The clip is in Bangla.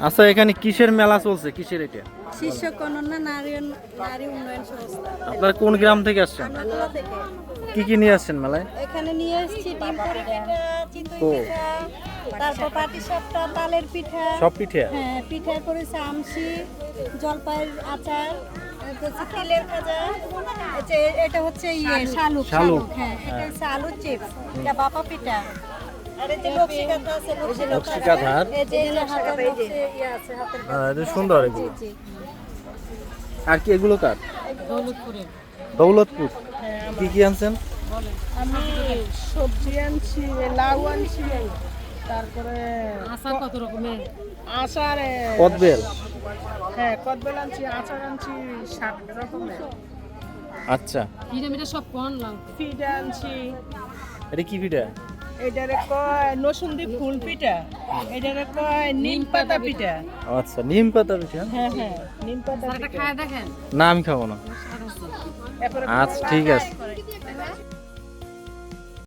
আচ্ছা, এখানে কিসের মেলা চলছে, কিসের এটা? শীর্ষ কন্যা নারী উন্নয়ন সংস্থা। আপনারা কোন গ্রাম থেকে আসছেন? আমরাতলা থেকে। কি কি নিয়ে আসছেন মেলায়? এখানে নিয়ে এসেছি ডিম পুরি পিঠা, চিতই পিঠা, তারপর পাটিসাপটা, তালের পিঠা। সব পিঠে? হ্যাঁ, পিঠা করেছে আমশি, জলপাইয়ের আচার, তারপর হচ্ছে তিলের ভাজা। এটা হচ্ছে শালুক। শালুক। হ্যাঁ, এটা হচ্ছে আলুর চিপস, এটা বাপা পিঠা। আর এই যে নকশিকাঁথা আছে, নকশিকাঁথা। এই যে হাতের নকশি ইয়ে আছে, হাতের কাজ। হ্যাঁ, এটা সুন্দর এগুলো। জি, জি। আর কি এগুলো কার? দৌলতপুরের। দৌলতপুর। কি কি আনছেন? আমি সবজি আনছি, লাউ আনছি, তারপরে আচার কত রকমের? আচার কদবেল। হ্যাঁ কদবেল আনছি, আচার আনছি 7 রকমের। আচ্ছা, পিঠা সব কোন লাউ? পিঠা আনছি, এটা কি পিঠা? এটারে কয় নসুন্দি ফুল পিঠা, এটারে কয় নিম পাতা পিঠা। আচ্ছা, নিম পাতা পিঠা। হ্যাঁ হ্যাঁ, নিম পাতা পিঠা। খায় দেখেন। না, আমি খাবো না। এরপরে আচ্ছা, ঠিক আছে।